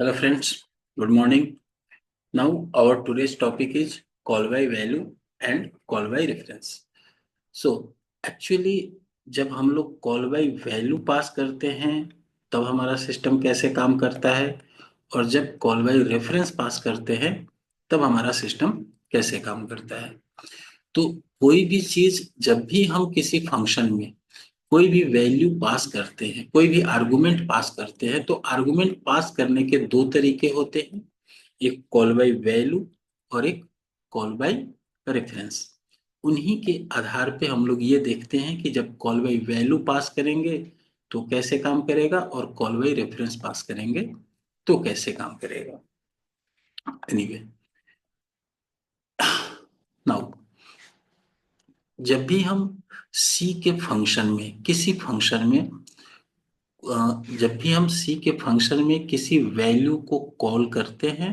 Hello friends, good morning. Now our today's topic is call by value and call by reference. So actually जब हम लोग call by value pass करते हैं तब हमारा system कैसे काम करता है और जब कॉल बाय रेफरेंस पास करते हैं तब हमारा सिस्टम कैसे काम करता है। तो कोई भी चीज जब भी हम किसी फंक्शन में कोई भी वैल्यू पास करते हैं, कोई भी आर्गुमेंट पास करते हैं, तो आर्गुमेंट पास करने के दो तरीके होते हैं, एक कॉल बाय वैल्यू और एक कॉल बाय रेफरेंस। उन्हीं के आधार पे हम लोग ये देखते हैं कि जब कॉल बाय वैल्यू पास करेंगे तो कैसे काम करेगा और कॉल बाय रेफरेंस पास करेंगे तो कैसे काम करेगा। एनीवे, नाउ जब भी हम सी के फंक्शन में किसी फंक्शन में जब भी हम सी के फंक्शन में किसी वैल्यू को कॉल करते हैं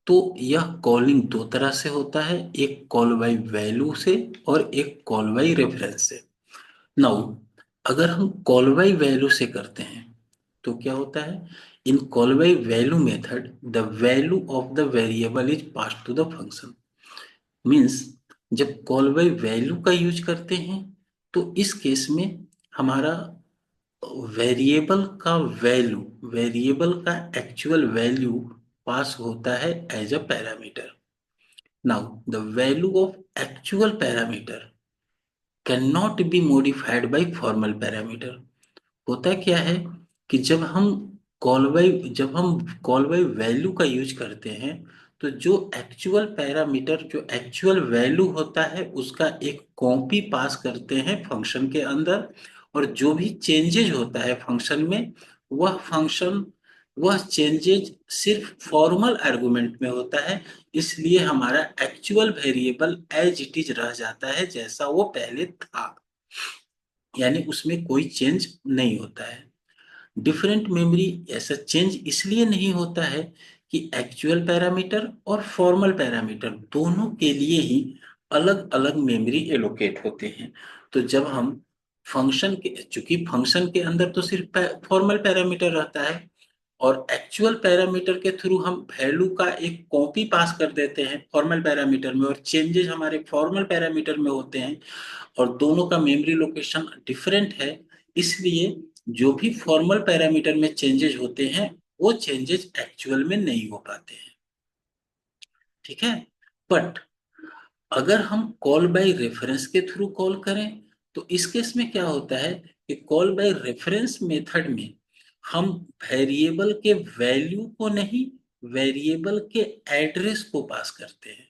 तो यह कॉलिंग दो तरह से होता है, एक कॉल बाय वैल्यू से और एक कॉल बाय रेफरेंस से। नाउ अगर हम कॉल बाय वैल्यू से करते हैं तो क्या होता है, in call by value method the value of the variable is pass to the function. Means जब कॉल बाय वैल्यू का यूज करते हैं तो इस केस में हमारा वेरिएबल का एक्चुअल वैल्यू पास होता है as a parameter. Now the value of actual parameter cannot be modified by formal parameter. होता क्या है कि जब हम कॉल बाय वैल्यू का यूज करते हैं तो जो एक्चुअल वैल्यू होता है उसका एक कॉपी पास करते हैं फंक्शन के अंदर, और जो भी चेंजेज होता है फंक्शन में फंक्शन वह चेंजेज सिर्फ फॉर्मल आर्गुमेंट में होता है। इसलिए हमारा actual variable as it is रह जाता है जैसा वो पहले था, यानी उसमें कोई चेंज नहीं होता है। डिफरेंट मेमोरी ऐसा चेंज इसलिए नहीं होता है कि एक्चुअल पैरामीटर और फॉर्मल पैरामीटर दोनों के लिए ही अलग अलग मेमोरी एलोकेट होते हैं। तो जब हम चूंकि फंक्शन के अंदर तो सिर्फ फॉर्मल पैरामीटर रहता है और एक्चुअल पैरामीटर के थ्रू हम वैल्यू का एक कॉपी पास कर देते हैं फॉर्मल पैरामीटर में, और चेंजेस हमारे फॉर्मल पैरामीटर में होते हैं और दोनों का मेमोरी लोकेशन डिफरेंट है। इसलिए जो भी फॉर्मल पैरामीटर में चेंजेस होते हैं वो चेंजेस एक्चुअल में नहीं हो पाते हैं। ठीक है। बट अगर हम कॉल बाय रेफरेंस के थ्रू कॉल करें तो इस केस में क्या होता है कि कॉल बाय रेफरेंस मेथड में हम वेरिएबल के वैल्यू को नहीं, वेरिएबल के एड्रेस को पास करते हैं।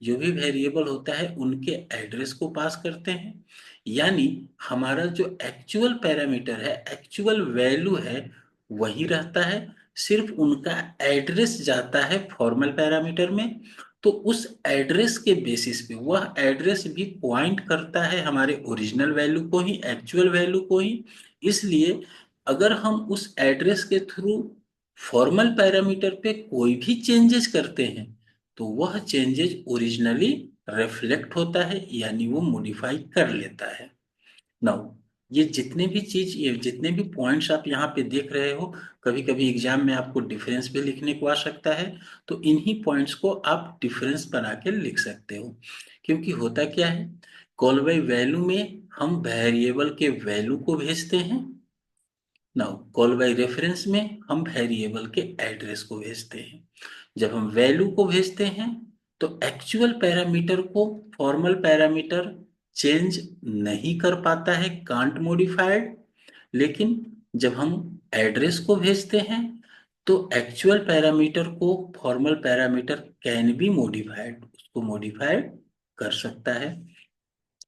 जो भी वेरिएबल होता है उनके एड्रेस को पास करते हैं, यानी हमारा जो एक्चुअल पैरामीटर है, एक्चुअल वैल्यू है, वही रहता है, सिर्फ उनका एड्रेस जाता है फॉर्मल पैरामीटर में। तो उस एड्रेस के बेसिस पे वह एड्रेस भी पॉइंट करता है हमारे ओरिजिनल वैल्यू को ही, एक्चुअल वैल्यू को ही। इसलिए अगर हम उस एड्रेस के थ्रू फॉर्मल पैरामीटर पे कोई भी चेंजेस करते हैं तो वह चेंजेस ओरिजिनली रिफ्लेक्ट होता है, यानी वो मॉडिफाई कर लेता है। नाउ ये जितने भी पॉइंट्स आप यहाँ पे देख रहे हो, कभी कभी एग्जाम में आपको डिफरेंस भी लिखने को आ सकता है, तो इन्हीं पॉइंट्स को आप डिफरेंस बना के लिख सकते हो। क्योंकि होता क्या है, कॉल बाय वैल्यू में हम वेरिएबल के वैल्यू को भेजते हैं। नाउ कॉल बाय रेफरेंस में हम वेरिएबल के एड्रेस को भेजते हैं। जब हम वैल्यू को भेजते हैं तो एक्चुअल पैरामीटर को फॉर्मल पैरामीटर चेंज नहीं कर पाता है, कांट मॉडिफाइड। लेकिन जब हम एड्रेस को भेजते हैं तो एक्चुअल पैरामीटर को formal parameter can be modified, उसको मॉडिफाइड कर सकता है।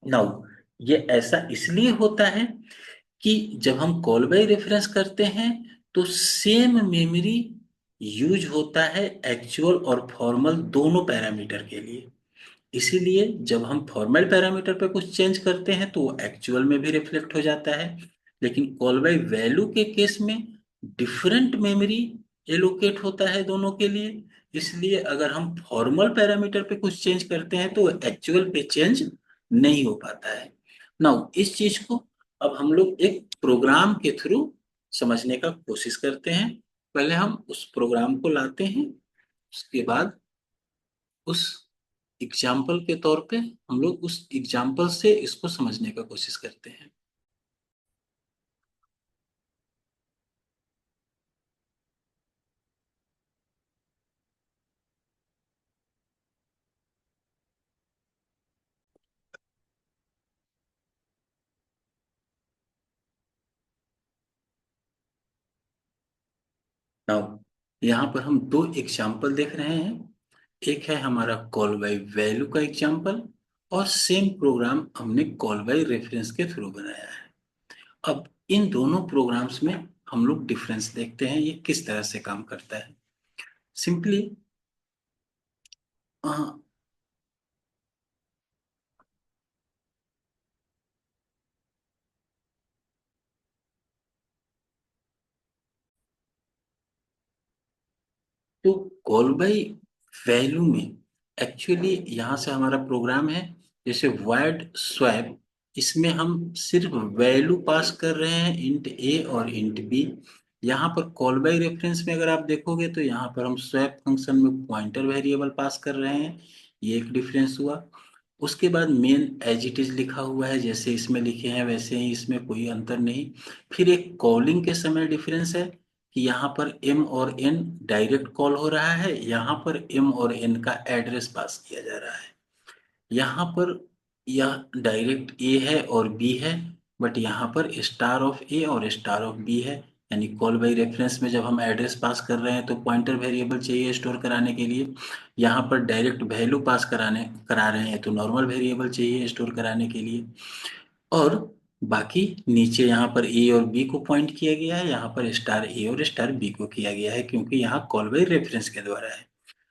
नाउ ये ऐसा इसलिए होता है कि जब हम कॉल बाय रेफरेंस करते हैं तो सेम मेमोरी यूज होता है एक्चुअल और फॉर्मल दोनों पैरामीटर के लिए। इसीलिए जब हम फॉर्मल पैरामीटर पे कुछ चेंज करते हैं तो वो एक्चुअल में भी रिफ्लेक्ट हो जाता है। लेकिन कॉल बाय वैल्यू के केस में डिफरेंट मेमोरी एलोकेट होता है दोनों के लिए। इसलिए अगर हम फॉर्मल पैरामीटर पे कुछ चेंज करते हैं तो एक्चुअल पे चेंज नहीं हो पाता है। नाउ इस चीज को अब हम लोग एक प्रोग्राम के थ्रू समझने का कोशिश करते हैं। पहले हम उस प्रोग्राम को लाते हैं, उसके बाद उस एग्जाम्पल के तौर पे हम लोग उस एग्जाम्पल से इसको समझने का कोशिश करते हैं। नाउ यहाँ पर हम दो एग्जाम्पल देख रहे हैं। एक है हमारा कॉल बाय वैल्यू का एग्जाम्पल, और सेम प्रोग्राम हमने कॉल बाय रेफरेंस के थ्रू बनाया है। अब इन दोनों प्रोग्राम्स में हम लोग डिफरेंस देखते हैं, ये किस तरह से काम करता है। सिंपली तो कॉल बाय वैल्यू में एक्चुअली यहाँ से हमारा प्रोग्राम है, जैसे void स्वैप, इसमें हम सिर्फ वैल्यू पास कर रहे हैं, इंट ए और इंट बी। यहाँ पर कॉल बाय रेफरेंस में अगर आप देखोगे तो यहाँ पर हम स्वैप फंक्शन में पॉइंटर वेरिएबल पास कर रहे हैं, ये एक डिफरेंस हुआ। उसके बाद मेन एज इट इज लिखा हुआ है, जैसे इसमें लिखे हैं वैसे ही, इसमें कोई अंतर नहीं। फिर एक कॉलिंग के समय डिफरेंस है कि यहाँ पर एम और एन डायरेक्ट कॉल हो रहा है, यहाँ पर एम और एन का एड्रेस पास किया जा रहा है। यहाँ पर यह डायरेक्ट ए है और बी है, बट यहाँ पर स्टार ऑफ ए और स्टार ऑफ बी है। यानी कॉल बाई रेफरेंस में जब हम एड्रेस पास कर रहे हैं तो पॉइंटर वेरिएबल चाहिए स्टोर कराने के लिए, यहाँ पर डायरेक्ट वैल्यू पास करा रहे हैं तो नॉर्मल वेरिएबल चाहिए स्टोर कराने के लिए। और बाकी नीचे यहाँ पर ए और बी को पॉइंट किया गया है, यहाँ पर स्टार ए और स्टार बी को किया गया है, क्योंकि यहाँ कॉल बाई रेफरेंस के द्वारा है।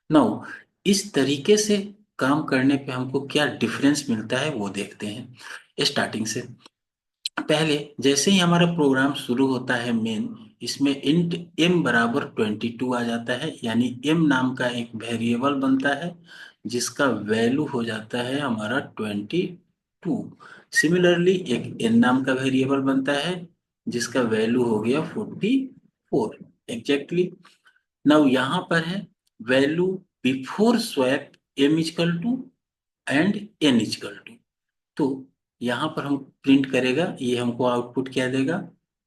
नाउ इस तरीके से काम करने पे हमको क्या डिफरेंस मिलता है वो देखते हैं स्टार्टिंग से। पहले जैसे ही हमारा प्रोग्राम शुरू होता है मेन, इसमें इंट m बराबर 22 आ जाता है, यानी m नाम का एक वेरिएबल बनता है जिसका वैल्यू हो जाता है हमारा 22। सिमिलरली एक n नाम का वेरिएबल बनता है जिसका वैल्यू हो गया 44 एग्जैक्टली। नाउ यहाँ पर है value before swap m is equal to and n is equal to. तो यहाँ पर हम प्रिंट करेगा, ये हमको आउटपुट क्या देगा,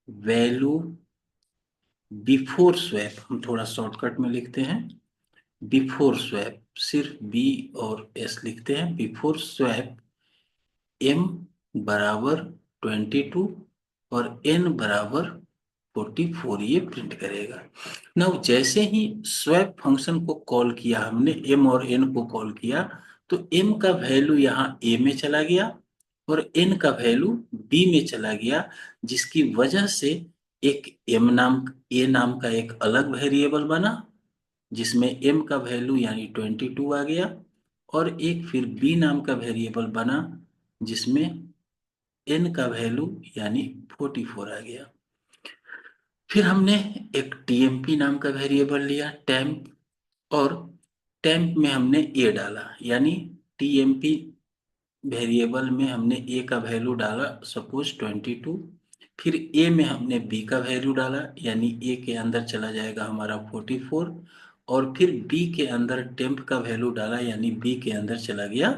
वैल्यू बिफोर स्वैप। हम थोड़ा शॉर्टकट में लिखते हैं, बिफोर स्वैप सिर्फ बी और एस लिखते हैं, बिफोर स्वैप एम बराबर 22 और एन बराबर 44 ये प्रिंट करेगा। नाउ जैसे ही स्वैप फंक्शन को कॉल किया हमने, एम और एन को कॉल किया, तो एम का वैल्यू यहाँ ए में चला गया और एन का वैल्यू बी में चला गया, जिसकी वजह से एक ए नाम का एक अलग वेरिएबल बना जिसमें एम का वैल्यू यानी 22 आ गया, और एक फिर बी नाम का वेरिएबल बना जिसमें एन का वैल्यू यानी 44 आ गया। फिर हमने एक टीएमपी नाम का वेरिएबल लिया टेम्प, और टेम्प में हमने ए डाला, यानी टीएमपी वेरिएबल में हमने ए का वैल्यू डाला सपोज 22। फिर ए में हमने बी का वैल्यू डाला, यानी ए के अंदर चला जाएगा हमारा 44, और फिर बी के अंदर टेम्प का वैल्यू डाला, यानी बी के अंदर चला गया,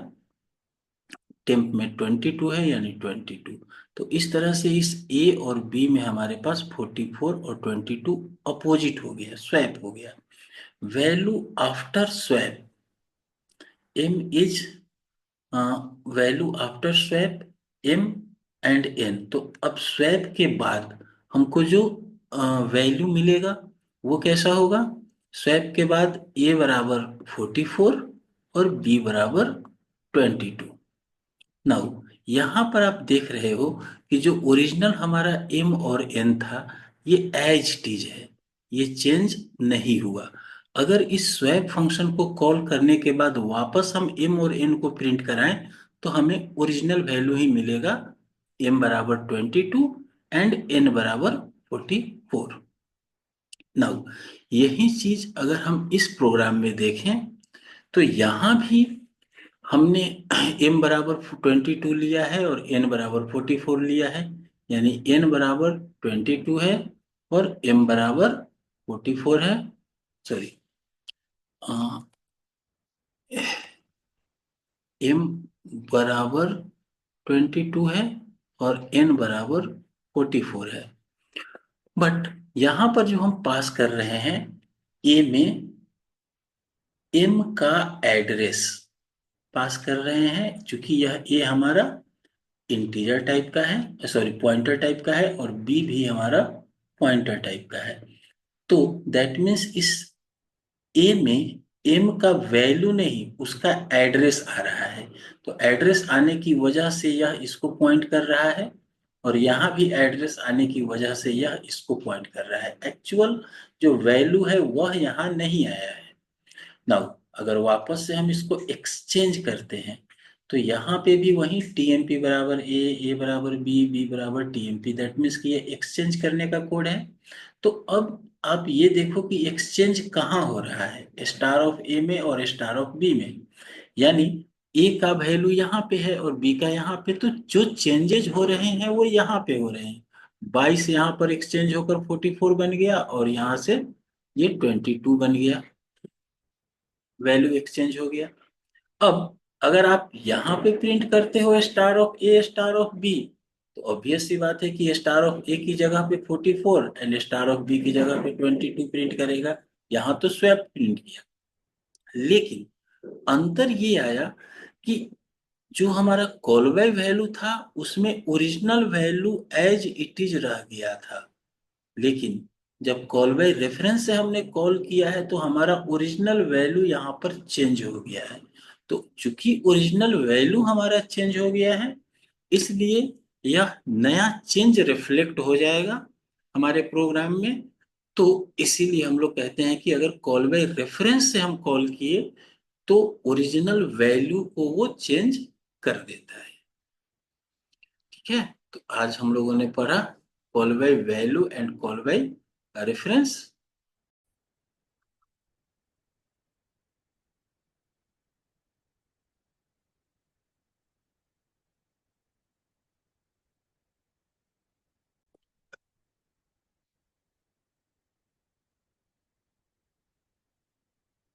टेम्प में 22 है यानी 22। तो इस तरह से इस ए और बी में हमारे पास 44 और 22 अपोजिट हो गया, स्वैप हो गया। Value after swap m is value after swap m and n. तो अब स्वैप के बाद हमको जो वैल्यू मिलेगा वो कैसा होगा, स्वैप के बाद ए बराबर 44 और बी बराबर 22। नाउ यहाँ पर आप देख रहे हो कि जो ओरिजिनल हमारा एम और एन था ये एज इट इज है, ये चेंज नहीं हुआ। अगर इस स्वैप फंक्शन को कॉल करने के बाद वापस हम एम और एन को प्रिंट कराएं तो हमें ओरिजिनल वैल्यू ही मिलेगा, एम बराबर 22 एंड एन बराबर 44। नाउ यही चीज अगर हम इस प्रोग्राम में देखें तो यहाँ भी हमने m बराबर 22 लिया है और n बराबर 44 लिया है, यानी n बराबर 22 है और m बराबर 44 है, सॉरी, m बराबर 22 है और n बराबर 44 है। बट यहां पर जो हम पास कर रहे हैं a में m का एड्रेस पास कर रहे हैं, क्योंकि यह a हमारा इंटीजर टाइप का है, सॉरी पॉइंटर टाइप का है, और b भी हमारा पॉइंटर टाइप का है। तो दैट मीन्स इस ए में एम का वैल्यू नहीं, उसका एड्रेस आ रहा है। तो एड्रेस आने की वजह से यह इसको पॉइंट कर रहा है, और यहाँ भी एड्रेस आने की वजह से यह इसको पॉइंट कर रहा है। एक्चुअल जो वैल्यू है वह यहाँ नहीं आया है। नाउ अगर वापस से हम इसको एक्सचेंज करते हैं, तो यहाँ पे भी वही टीएमपी बराबर ए बराबर बी बराबर टीएमपी, दैट मीन्स कि ये एक्सचेंज करने का कोड है। तो अब आप ये देखो कि एक्सचेंज कहाँ हो रहा है, स्टार ऑफ ए में और स्टार ऑफ बी में। यानी ए का वैल्यू यहाँ पे है और बी का यहाँ पे, तो जो चेंजेज हो रहे हैं वो यहाँ पे हो रहे हैं। 22 यहाँ पर एक्सचेंज होकर 44 बन गया, और यहाँ से ये 22 बन गया, वैल्यू एक्सचेंज हो गया। अब अगर आप यहाँ पे प्रिंट करते हो star of a star of b, तो ऑब्वियस सी बात है कि स्टार ऑफ ए की जगह पे 44 एंड स्टार ऑफ बी की जगह पे 22 प्रिंट करेगा। यहाँ तो स्वैप प्रिंट किया, लेकिन अंतर ये आया कि जो हमारा कॉल बाय वैल्यू था उसमें original value as it is रह गया था, लेकिन जब कॉल बाय रेफरेंस से हमने कॉल किया है तो हमारा ओरिजिनल वैल्यू यहाँ पर चेंज हो गया है। तो चूंकि ओरिजिनल वैल्यू हमारा चेंज हो गया है, इसलिए यह नया चेंज रिफ्लेक्ट हो जाएगा हमारे प्रोग्राम में। तो इसीलिए हम लोग कहते हैं कि अगर कॉल बाय रेफरेंस से हम कॉल किए तो ओरिजिनल वैल्यू को वो चेंज कर देता है। ठीक है, तो आज हम लोगों ने पढ़ा call by value and call by reference.